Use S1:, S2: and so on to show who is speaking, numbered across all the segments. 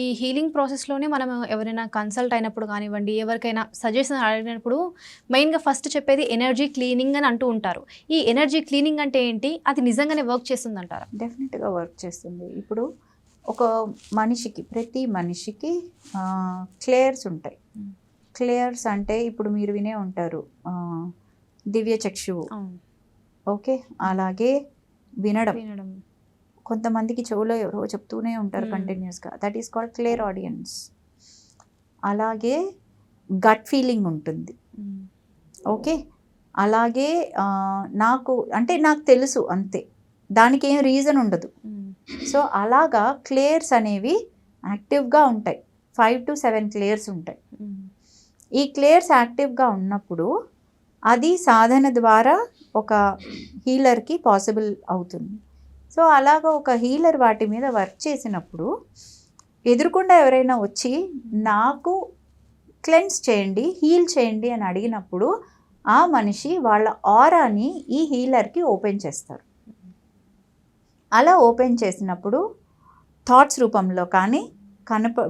S1: ఈ హీలింగ్ ప్రాసెస్‌లోనే మనం ఎవరైనా కన్సల్ట్ అయినప్పుడు కానివ్వండి, ఎవరికైనా సజెషన్ అడిగినప్పుడు మెయిన్‌గా ఫస్ట్ చెప్పేది ఎనర్జీ క్లీనింగ్ అని అంటూ ఉంటారు. ఈ ఎనర్జీ క్లీనింగ్ అంటే ఏంటి? అది నిజంగానే వర్క్ చేస్తుందంటారా?
S2: డెఫినెట్గా వర్క్ చేస్తుంది. ఇప్పుడు ఒక మనిషికి, ప్రతి మనిషికి క్లేయర్స్ ఉంటాయి. క్లేయర్స్ అంటే ఇప్పుడు మీరు వినే ఉంటారు, దివ్య చక్షువు. ఓకే, అలాగే వినడం. కొంతమందికి చెవులో ఎవరో చెప్తూనే ఉంటారు కంటిన్యూస్గా, that is called clear audience. అలాగే గట్ ఫీలింగ్ ఉంటుంది. ఓకే, అలాగే నాకు తెలుసు అంతే, దానికి ఏం రీజన్ ఉండదు. సో అలాగా క్లేయర్స్ అనేవి యాక్టివ్గా ఉంటాయి. 5 to 7 క్లేయర్స్ ఉంటాయి. ఈ క్లేయర్స్ యాక్టివ్గా ఉన్నప్పుడు అది సాధన ద్వారా ఒక హీలర్కి పాసిబుల్ అవుతుంది. సో అలాగా ఒక హీలర్ వాటి మీద వర్క్ చేసినప్పుడు ఎదురుకుండా ఎవరైనా వచ్చి నాకు క్లెన్స్ చేయండి, హీల్ చేయండి అని అడిగినప్పుడు ఆ మనిషి వాళ్ళ ఆరాని ఈ హీలర్కి ఓపెన్ చేస్తారు. అలా ఓపెన్ చేసినప్పుడు థాట్స్ రూపంలో కానీ,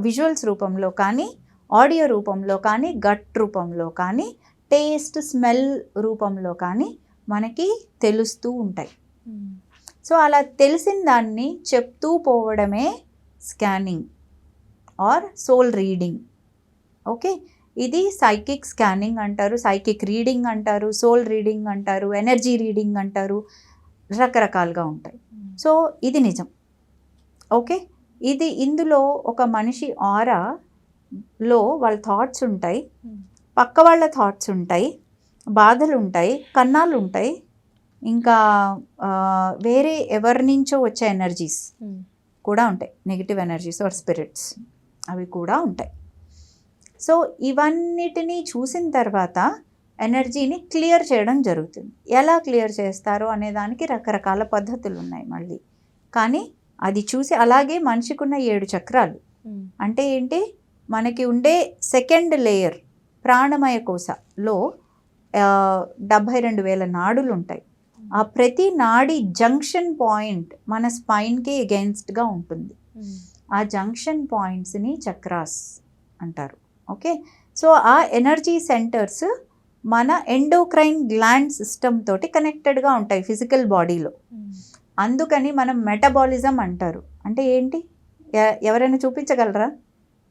S2: విజువల్స్ రూపంలో కానీ, ఆడియో రూపంలో కానీ, గట్ రూపంలో కానీ, టేస్ట్ స్మెల్ రూపంలో కానీ మనకి తెలుస్తూ ఉంటాయి. సో అలా తెలిసిన దాన్ని చెప్తూ పోవడమే scanning or soul reading. Okay, ఇది సైకిక్ స్కానింగ్ అంటారు, సైకిక్ రీడింగ్ అంటారు, సోల్ రీడింగ్ అంటారు, ఎనర్జీ రీడింగ్ అంటారు, రకరకాలుగా ఉంటాయి. సో ఇది నిజం. ఓకే, ఇందులో ఒక మనిషి ఆరాలో వాళ్ళ థాట్స్ ఉంటాయి, పక్క వాళ్ళ థాట్స్ ఉంటాయి, బాధలు ఉంటాయి, కన్నాలు ఉంటాయి, ఇంకా వేరే ఎవరి నుంచో వచ్చే ఎనర్జీస్ కూడా ఉంటాయి, నెగిటివ్ ఎనర్జీస్ ఆర్ స్పిరిట్స్, అవి కూడా ఉంటాయి. సో ఇవన్నిటినీ చూసిన తర్వాత ఎనర్జీని క్లియర్ చేయడం జరుగుతుంది. ఎలా క్లియర్ చేస్తారో అనే దానికి రకరకాల పద్ధతులు ఉన్నాయి మళ్ళీ. కానీ అది చూసి, అలాగే మనిషికి ఉన్న 7 చక్రాలు అంటే ఏంటి, మనకి ఉండే సెకండ్ లేయర్ ప్రాణమయ కోశలో 72,000 నాడులు ఉంటాయి. ఆ ప్రతి నాడి జంక్షన్ పాయింట్ మన స్పైన్కి ఎగెన్స్ట్గా ఉంటుంది. ఆ జంక్షన్ పాయింట్స్ని చక్రాస్ అంటారు. ఓకే, సో ఆ ఎనర్జీ సెంటర్స్ మన ఎండోక్రైన్ గ్లాండ్ సిస్టమ్ తోటి కనెక్టెడ్గా ఉంటాయి ఫిజికల్ బాడీలో. అందుకని మనం మెటబాలిజం అంటారు. అంటే ఏంటి, ఎవరైనా చూపించగలరా?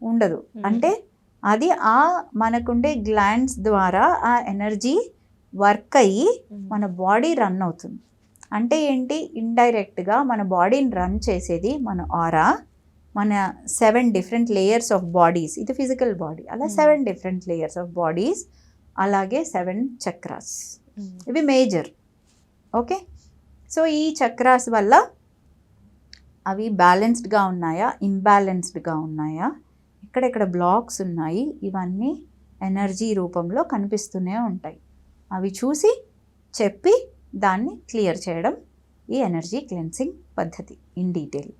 S2: ఉండదు. అంటే అది మనకుండే గ్లాండ్స్ ద్వారా ఆ ఎనర్జీ వర్క్ అయ్యి మన బాడీ రన్ అవుతుంది. అంటే ఏంటి, ఇండైరెక్ట్గా మన బాడీని రన్ చేసేది మన ఆరా, మన 7 డిఫరెంట్ లేయర్స్ ఆఫ్ బాడీస్. ఇది ఫిజికల్ బాడీ, అలా 7 డిఫరెంట్ లేయర్స్ ఆఫ్ బాడీస్, అలాగే 7 చక్రాస్, ఇవి మేజర్. ఓకే, సో ఈ చక్రాస్ వల్ల అవి బ్యాలెన్స్డ్గా ఉన్నాయా, ఇంబ్యాలెన్స్డ్గా ఉన్నాయా, ఎక్కడెక్కడ బ్లాక్స్ ఉన్నాయి, ఇవన్నీ ఎనర్జీ రూపంలో కనిపిస్తూనే ఉంటాయి. అవి చూసి చెప్పి దాన్ని క్లియర్ చేయడం ఈ ఎనర్జీ క్లెన్సింగ్ పద్ధతి ఇన్ డీటెయిల్.